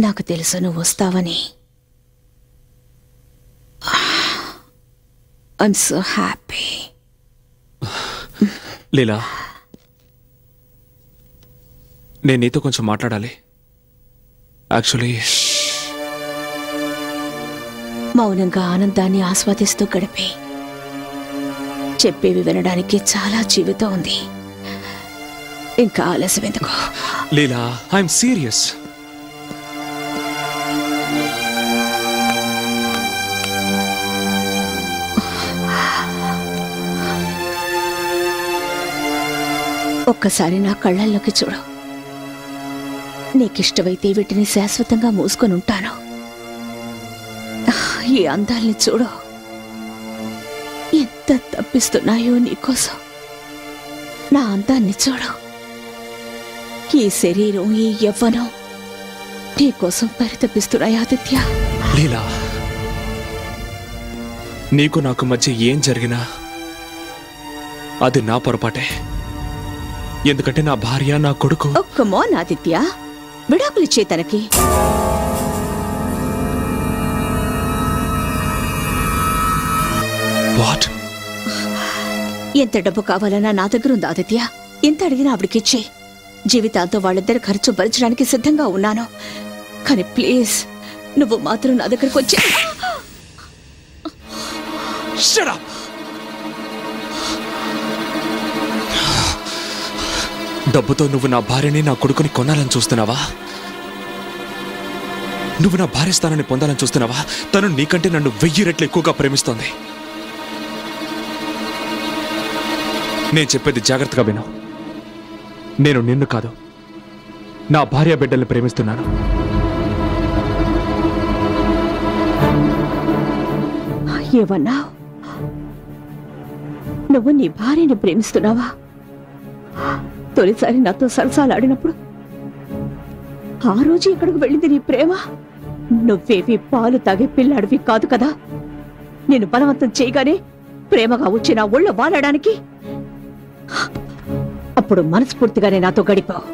నాకు తెలుసు నువ్వు వస్తావని. I'm so happy. లీలా, నేను నీతో కొంచెం మాట్లాడాలి. యాక్చువల్లీ మౌనంగా ఆనందాన్ని ఆస్వాదిస్తూ గడిపే చెప్పేవి వినడానికి చాలా జీవితం ఉంది. ఇంకా ఆలస్యం ఎందుకు? లీలా, ఐఎమ్ సీరియస్. ఒక్కసారి నా కళ్ళల్లోకి చూడు. నీకిష్టమైతే వీటిని శాశ్వతంగా మూసుకొని ఉంటాను. ఈ అందాల్ని చూడు, ఎంత తప్పిస్తున్నాయో నీకోసం. నా అందాన్ని చూడు. ఈ శరీరం, ఈ యవ్వనం నీకోసం పరితపిస్తున్నాయి ఆదిత్య. లీలా, నీకు నాకు మధ్య ఏం జరిగినా అది నా పొరపాటే. ఎందుకంటే నా భార్య, నా కొడుకు. కమాన్ ఆదిత్య, విడాకులిచ్చే తనకి. వాట్? ఎంత డబ్బు కావాలన్నా నా దగ్గర ఉంది ఆదిత్య. ఎంత అడిగినా ఆవిడకిచ్చే. జీవితాంతో వాళ్ళిద్దరు ఖర్చు భరించడానికి సిద్ధంగా ఉన్నాను. కానీ ప్లీజ్, నువ్వు మాత్రం నా దగ్గరకు వచ్చి. డబ్బుతో నువ్వు నా భార్యని, నా కొడుకుని కొనాలని చూస్తున్నావా? నువ్వు నా భార్య స్థానాన్ని పొందాలని చూస్తున్నావా? తను నీకంటే నన్ను 1000 రెట్లు ఎక్కువగా ప్రేమిస్తోంది. నేను చెప్పేది జాగ్రత్తగా విను. నేను నిన్ను కాదు, నా భార్య బిడ్డల్ని ప్రేమిస్తున్నాను. ఏమన్నా? నువ్వు నీ భార్యని ప్రేమిస్తున్నావా? తొలిసారి నాతో సరసాలాడినప్పుడు ఆ రోజు ఎక్కడికి వెళ్ళింది నీ ప్రేమ? నువ్వేవి పాలు తాగే పిల్లాడివి కాదు కదా. నేను బలవంతం చేయగానే ప్రేమగా వచ్చి నా ఒళ్ళో వాలడానికి. అప్పుడు మనస్ఫూర్తిగానే నాతో గడిపావు.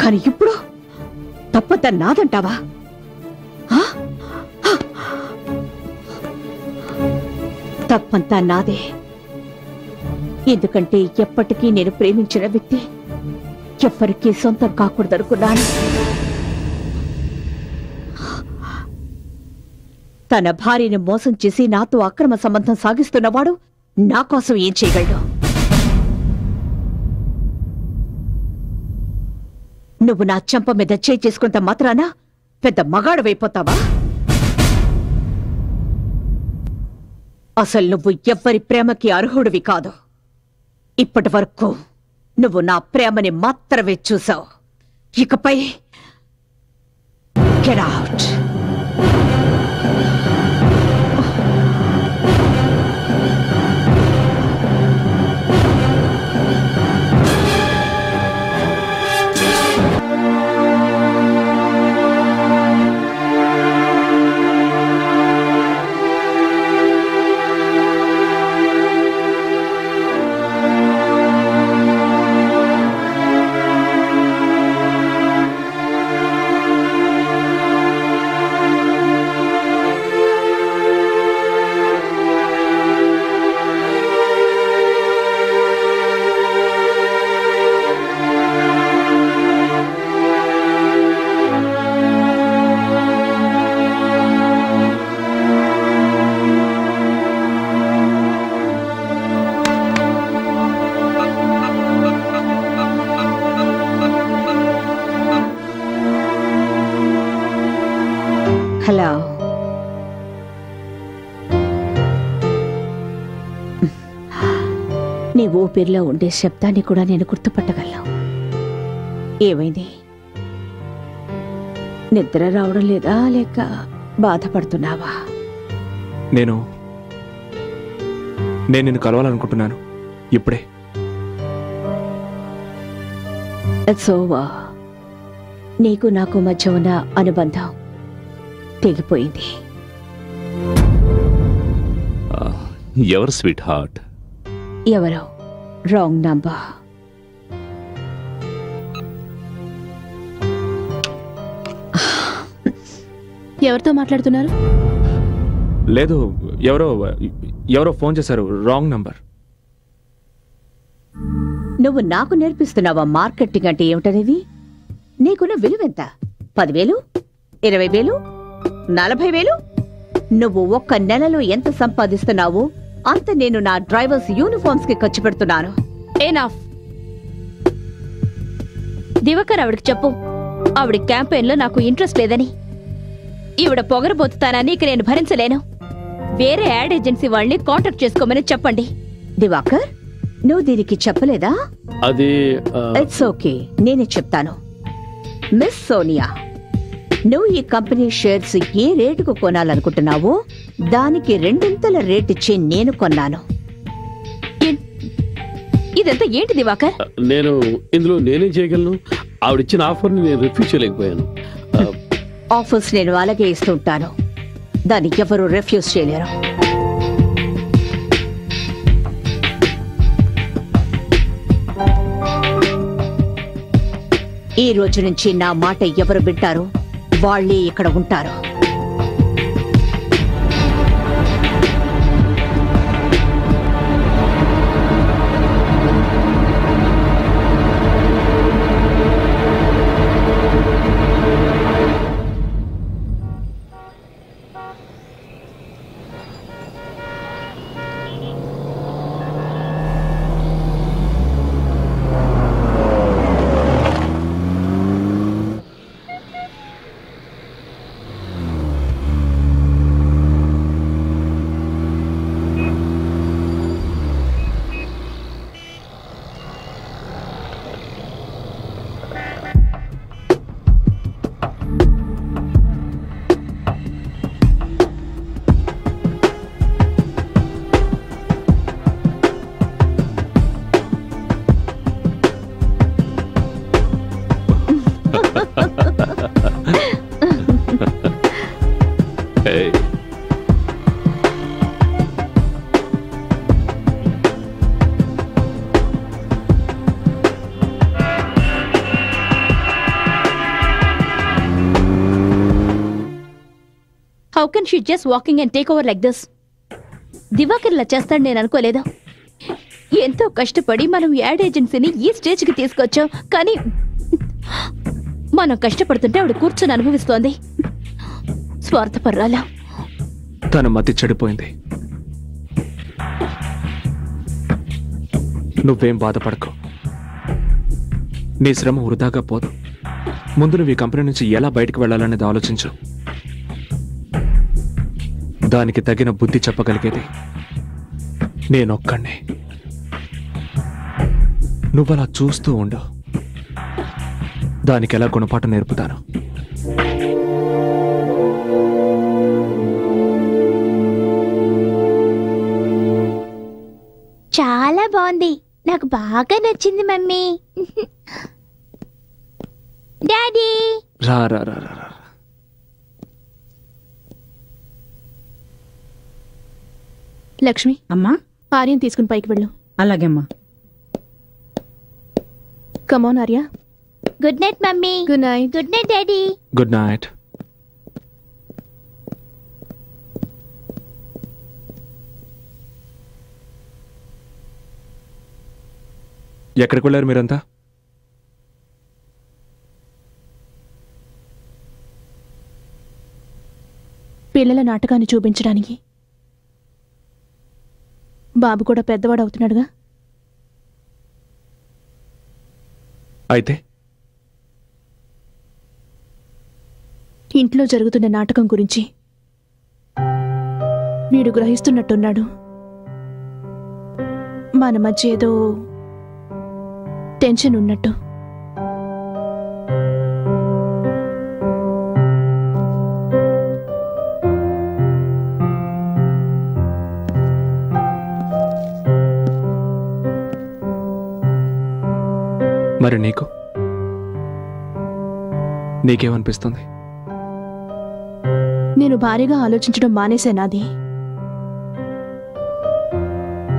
కానీ ఇప్పుడు తప్పంతా నాదంటావా? తప్పంతా నాదే. ఎందుకంటే ఎప్పటికీ నేను ప్రేమించిన వ్యక్తి ఎవ్వరికీ సొంతం కాకూడదనుకున్నాను. తన భార్యను మోసం చేసి నాతో అక్రమ సంబంధం సాగిస్తున్నవాడు నా కోసం ఏం చేయగలడు? నువ్వు నా చెంప మీద చేయి చేసుకున్నంత మాత్రాన పెద్ద మగాడవైపోతావా? అసలు నువ్వు ఎవ్వరి ప్రేమకి అర్హుడివి కాదు. ఇప్పటి వరకు నువ్వు నా ప్రేమని మాత్రమే చూసావు. ఇకపై గెట్ అవుట్. హలో. నీ ఊపిరిలో ఉండే శబ్దాన్ని కూడా నేను గుర్తుపట్టగలను. ఏమైంది? నిద్ర రావడం లేదా, లేక బాధపడుతున్నావా? నేను నిన్ను కలవాలనుకుంటున్నాను ఇప్పుడే. It's over. నీకు నాకు మధ్య ఉన్న అనుబంధం తెగిపోయింది. ఎవరు స్వీట్ హార్ట్? ఎవరో రాంగ్ నంబర్. ఎవరితో మాట్లాడుతున్నారు? లేదు, ఎవరో ఫోన్ చేశారు, రాంగ్ నంబర్. నువ్వు నాకు నేర్పిస్తున్నావా మార్కెటింగ్ అంటే ఏమిటనేది? నీకున్న విలువెంత? 10,000, 20,000, 40,000? నువ్వు ఒక్క నెలలో ఎంత సంపాదిస్తున్నావో అంత నేను నా డ్రైవర్స్ యూనిఫామ్స్ కి ఖర్చు పెడుతున్నాను. ఎనఫ్. దివాకర్ ఆవిడకి చెప్పు, ఆవిడ క్యాంపెయిన్ లో నాకు ఇంట్రెస్ట్ లేదని. ఈవిడ పొగరబోతుతానని ఇక నేను భరించలేను. వేరే యాడ్ ఏజెన్సీ వాళ్ళని కాంటాక్ట్ చేసుకోమని చెప్పండి. దివాకర్, నువ్వు దీనికి చెప్పలేదా? అది ఇట్స్ ఓకే, నేనే చెప్తాను. మిస్ సోనియా, నువ్వు ఈ కంపెనీ షేర్స్ ఏ రేటుకు కొనాలనుకుంటున్నావో దానికి 2 రేట్ ఇచ్చి నేను కొన్నాను. ఇదంతా ఏంటి దివాకర్? నేను ఇందులో నేనేం చేయగలను? ఆవిడిచ్చిన ఆఫర్ని నేను రిఫ్యూజ్ చేయలేకపోయాను. ఆఫర్స్ నేను అలాగే ఇస్తుంటాను, దాన్ని ఎవరు రిఫ్యూజ్ చేయలేరు. ఈ రోజు నుంచి నా మాట ఎవరు వింటారో వాళ్ళే ఇక్కడ ఉంటారు. Hey. How can she just walking and take over like this? Diwakar ఇలా చేస్తాడు నేను అనుకోలేదు. ఎంతో కష్టపడి మనం యాడ్ ఏజెన్సీని ఈ స్టేజ్కి తీసుకొచ్చాం, కానీ మనం కష్టపడుతుంటే ఆవిడ కూర్చొని అనుభవిస్తోంది. స్వార్థపర్రాలా. తన మతి చెడిపోయింది. నువ్వేం బాధపడకు, నీ శ్రమ వృధాగా పోదు. ముందు నువ్వు ఈ కంపెనీ నుంచి ఎలా బయటకు వెళ్ళాలనేది ఆలోచించు. దానికి తగిన బుద్ధి చెప్పగలిగేది నేనొక్కడే. నువ్వలా చూస్తూ ఉండు, దానికి ఎలా గుణపాఠం నేర్పుతాను. చాలా బాగుంది, నాకు బాగా నచ్చింది మమ్మీ. డాడీ రా రా రా రా. లక్ష్మి, అమ్మా, ఆర్యన్ తీసుకుని పైకి వెళ్ళు. అలాగేమ్మా. Come on Arya. Good night mummy. Good night. Good night daddy. Good night. ఎక్కడికి వెళ్ళారు మీరంతా? పిల్లల నాటకాన్ని చూపించడానికి. బాబు కూడా పెద్దవాడు అవుతున్నాడుగా. అయితే ఇంట్లో జరుగుతున్న నాటకం గురించి వీడు గ్రహిస్తున్నట్టున్నాడు. మన మధ్య ఏదో టెన్షన్ ఉన్నట్టు. మరి నీకేమనిపిస్తుంది? నేను భారీగా ఆలోచించడం మానేశానాది.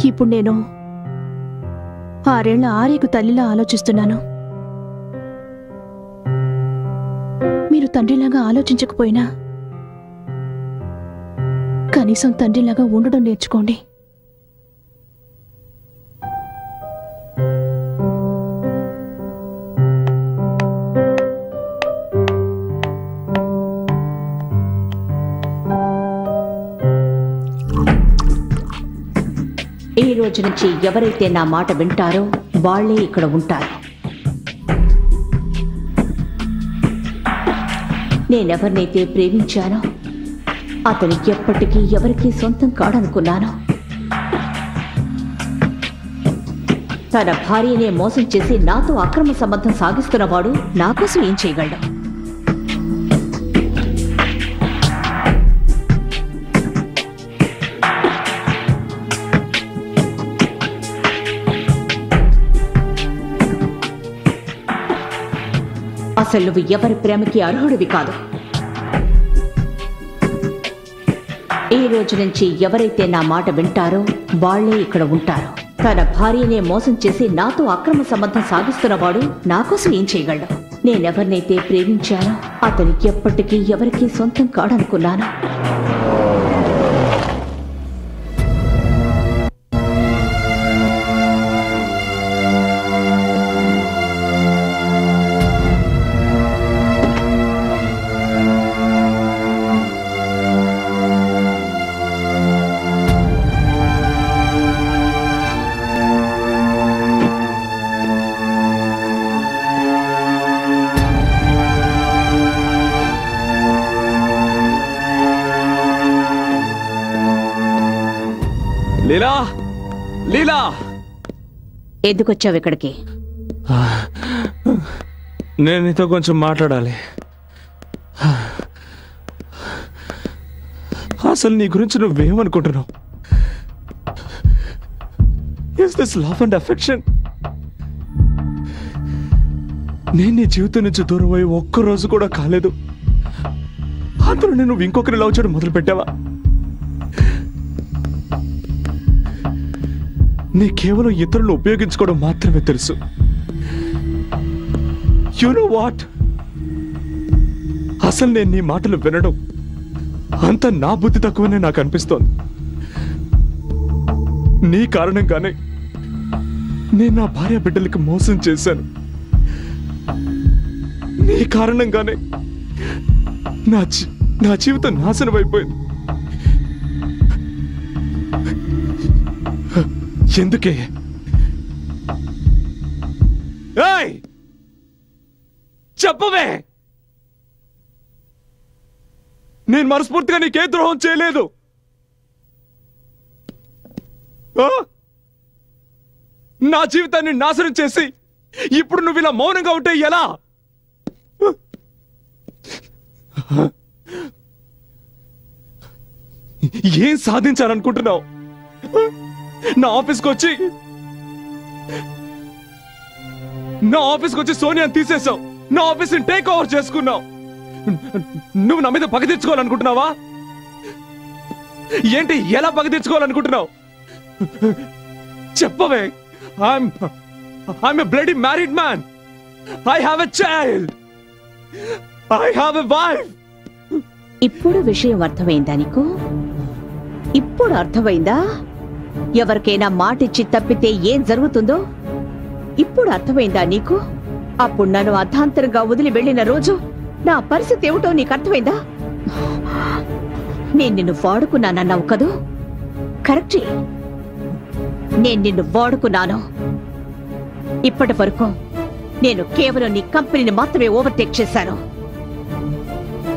ఇప్పుడు నేను 6 ఏళ్ల ఆర్యకు తల్లిలా ఆలోచిస్తున్నాను. మీరు తండ్రిలాగా ఆలోచించకపోయినా కనీసం తండ్రిలాగా ఉండడం నేర్చుకోండి. ఈ రోజు నుంచి ఎవరైతే నా మాట వింటారో వాళ్లే ఇక్కడ ఉంటారు. నేనెవరినైతే ప్రేమించానో అతను ఎప్పటికీ ఎవరికీ సొంతం కాడనుకున్నాను. తన భార్యనే మోసం చేసి నాతో అక్రమ సంబంధం సాగిస్తున్నవాడు నా కోసం ఏం చేయగలడు? అసలు నువ్వు ఎవరి ప్రేమకి అర్హుడివి కాదు. ఈ రోజు నుంచి ఎవరైతే నా మాట వింటారో వాళ్లే ఇక్కడ ఉంటారు. తన భార్యనే మోసం చేసి నాతో అక్రమ సంబంధం సాగిస్తున్నవాడు నా కోసం ఏం చేయగలడు? నేనెవరినైతే ప్రేమించానో అతను ఎప్పటికీ ఎవరికీ సొంతం కాడనుకున్నాను. లీలా, లీలా, ఎందుకొచ్చావు ఇక్కడికి? నేను నీతో కొంచెం మాట్లాడాలి. అసలు నీ గురించి నువ్వేమనుకుంటున్నావు? Is this love and affection? నేను నీ జీవితం నుంచి దూరం అయ్యి ఒక్కరోజు కూడా కాలేదు. అందులో నువ్వు ఇంకొకరి లవ్ చేయడం మొదలు పెట్టావా? నీ కేవలం ఇతరులు ఉపయోగించుకోవడం మాత్రమే తెలుసు. You know what? అసలు నేను నీ మాటలు వినడం అంత నా బుద్ధి తక్కువనే నాకు అనిపిస్తోంది. నీ కారణంగానే నేను నా భార్య బిడ్డలకి మోసం చేశాను. నీ కారణంగానే నా జీవితం నాశనం అయిపోయింది. ఎందుకే? చెప్పవే, నేను మనస్ఫూర్తిగా నీకే ద్రోహం చేయలేదు. నా జీవితాన్ని నాశనం చేసి ఇప్పుడు నువ్వు ఇలా మౌనంగా ఉంటే ఎలా? ఏం సాధించాలనుకుంటున్నావు? నా ఆఫీస్కి వచ్చి సోనియాని తీసేసావు. నా ఆఫీస్ని టేక్ ఓవర్ చేసుకున్నావు. నువ్వు నా మీద పగ తెచ్చుకోవాలనుకుంటున్నావా? ఏంటి, ఎలా పగ తెచ్చుకోవాలనుకుంటున్నావు? చెప్పవే. I'm a bloody married man. I have a child. I have a wife. ఇప్పుడు విషయం అర్థమైందా నీకు? ఇప్పుడు అర్థమైందా ఎవరికైనా మాటిచ్చి తప్పితే ఏం జరుగుతుందో? ఇప్పుడు అర్థమైందా నీకు? అప్పుడు నన్ను అర్ధాంతరంగా వదిలి వెళ్ళిన రోజు నా పరిస్థితి ఏమిటో నీకు అర్థమైందా? నేను నిన్ను వాడుకున్నానన్నావు కదూ? కరెక్టే, నేను నిన్ను వాడుకున్నాను. ఇప్పటి వరకు నేను కేవలం నీ కంపెనీని మాత్రమే ఓవర్టేక్ చేశాను.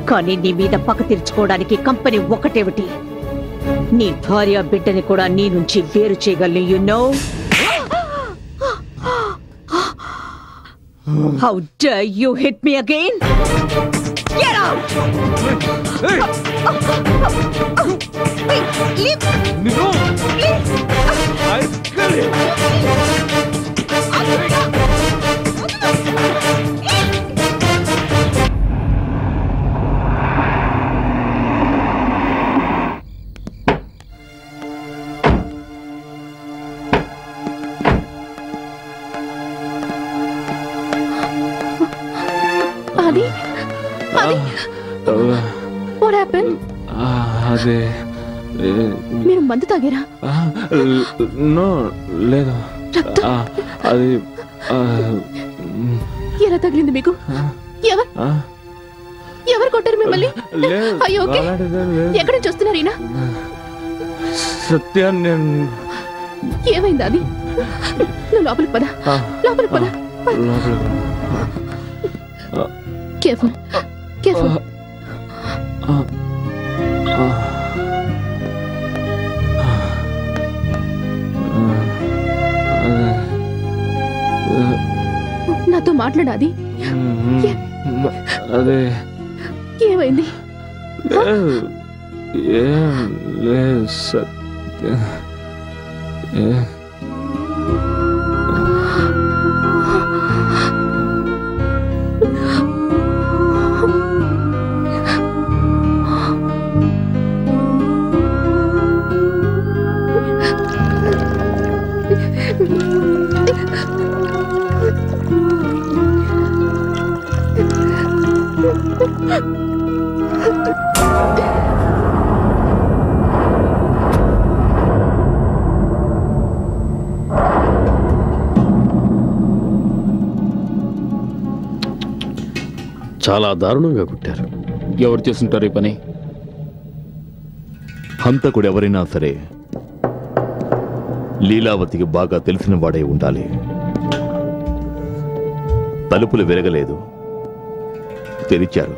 కానీ నీ మీద పగ తీర్చుకోవడానికి కంపెనీ ఒకటేమిటి, నీ భార్య బిడ్డని కూడా నీ నుంచి వేరు చేయగలను. You know? How dare you hit me again? Get out! What happened? అదే మీరు మందు తాగారా? నో లేదు. రక్తం అది ఎలా తగిలింది మీకు? ఎవరు కొట్టారు మిమ్మల్ని? అయ్యో, ఎక్కడి నుంచి వస్తున్నారు ఈయన? సత్య, ఏమైంది అది? నువ్వు లోపలికి పద, లోపలికి పద. Careful, careful. నాతో మాట్లాడాది? అదే ఏమైంది? ఏం లేదు సత్య. చాలా దారుణంగా కొట్టారు. ఎవరు చేస్తుంటారు ఈ పని? హంతకుడు ఎవరైనా సరే లీలావతికి బాగా తెలిసిన వాడే ఉండాలి. తలుపులు విరగలేదు, తెరిచారు.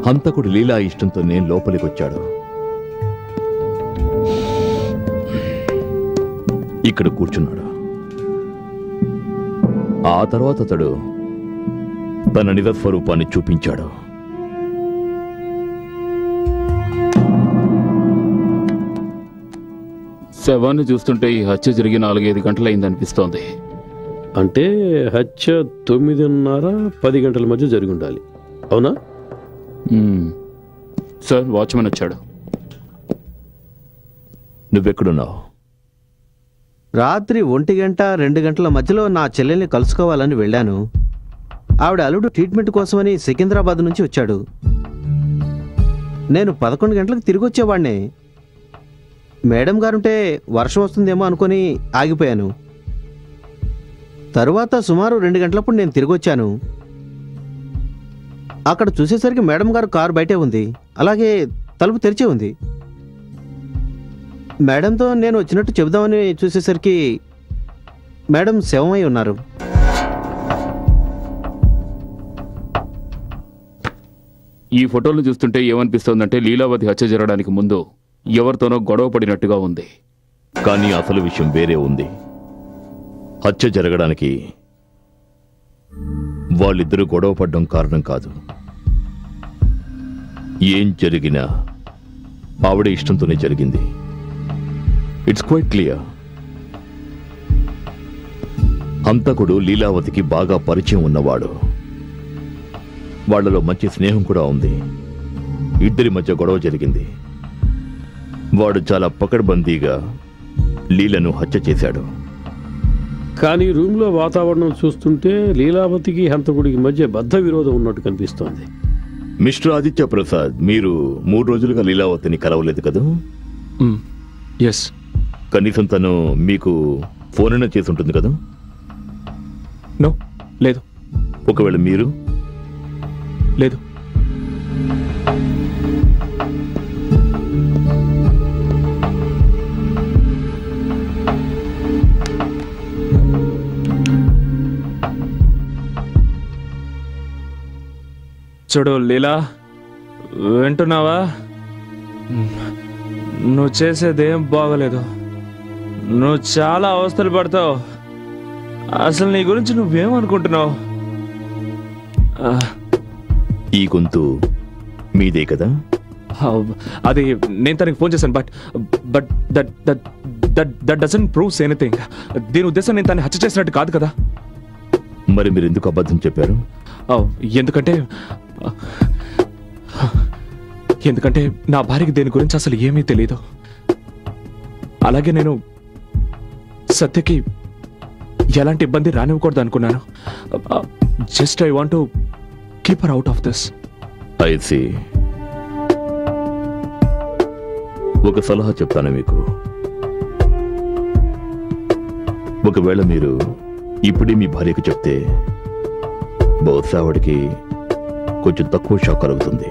హంతకుడు లీలా ఇష్టంతోనే లోపలికి వచ్చాడు. ఇక్కడ కూర్చున్నాడు. ఆ తర్వాత అతడు తన నిజ స్వరూపాన్ని చూపించాడు. శవాన్ని చూస్తుంటే ఈ హత్య జరిగి 4-5 గంటలైందనిపిస్తోంది. అంటే హత్య 9:30-10 గంటల మధ్య జరిగి ఉండాలి. అవునా? సార్, వాచ్మెన్ వచ్చాడు. నువ్వెక్కడున్నావు? రాత్రి 1 గంట 2 గంటల మధ్యలో నా చెల్లెల్ని కలుసుకోవాలని వెళ్ళాను. ఆవిడ అల్లుడు ట్రీట్మెంట్ కోసమని సికింద్రాబాద్ నుంచి వచ్చాడు. నేను 11 గంటలకు తిరిగి వచ్చేవాడినే. మేడం గారుంటే వర్షం వస్తుందేమో అనుకుని ఆగిపోయాను. తరువాత సుమారు 2 గంటలప్పుడు నేను తిరిగి వచ్చాను. అక్కడ చూసేసరికి మేడం గారు కారు బయటే ఉంది, అలాగే తలుపు తెరిచే ఉంది. మేడంతో నేను వచ్చినట్టు చెబుదామని చూసేసరికి మేడం శవమై ఉన్నారు. ఈ ఫోటోలు చూస్తుంటే ఏమనిపిస్తోందంటే లీలావతి హత్య జరగడానికి ముందు ఎవరితోనో గొడవ పడినట్టుగా ఉంది. కానీ అసలు విషయం వేరే ఉంది. హత్య జరగడానికి వాళ్ళిద్దరూ గొడవ పడ్డం కారణం కాదు. ఏం జరిగినా ఆవిడ ఇష్టంతోనే జరిగింది. It's quite clear. హంతకుడు లీలావతికి బాగా పరిచయం ఉన్నవాడు. వాళ్లలో మంచి స్నేహం కూడా ఉంది. ఇద్దరి మధ్య గొడవ జరిగింది. వాడు చాలా పకడ్బందీగా లీలను హత్య చేశాడు. కానీ రూమ్లో వాతావరణం చూస్తుంటే లీలావతికి హంతకుడికి మధ్య బద్ధ విరోధం ఉన్నట్టు కనిపిస్తోంది. మిస్టర్ ఆదిత్య ప్రసాద్, మీరు 3 రోజులుగా లీలావతిని కలవలేదు కదా? ఎస్. కనీసం తను మీకు ఫోన్ అయినా చేసి ఉంటుంది కదా? నో, లేదు. ఒకవేళ మీరు? లేదు. చూడు లీలా, వింటున్నావా? నువ్వు చేసేదేం బాగలేదు. నువ్వు చాలా అవస్థలు పడతావు. అసలు నీ గురించి నువ్వేమనుకుంటున్నావు? ఈ గొంతు మీదే కదా? అది నేను తనకి ఫోన్ చేశాను. But that doesn't proves anything. దీని ఉద్దేశం నేను తనని హత్య చేసినట్టు కాదు కదా. మరి మీరు ఎందుకు అబద్ధం చెప్పారు? ఎందుకంటే నా భార్యకి దేని గురించి అసలు ఏమీ తెలియదు. అలాగే నేను సత్యకి ఎలాంటి ఇబ్బంది రానివ్వకూడదు అనుకున్నాను. Just I want to keep her out of this. I see. ఒక సలహా చెప్తాను మీకు. ఒకవేళ మీరు ఇప్పుడే మీ భార్యకు చెప్తే బహుశా ఆవిడికి కొంచెం తక్కువ షాక్ కలుగుతుంది.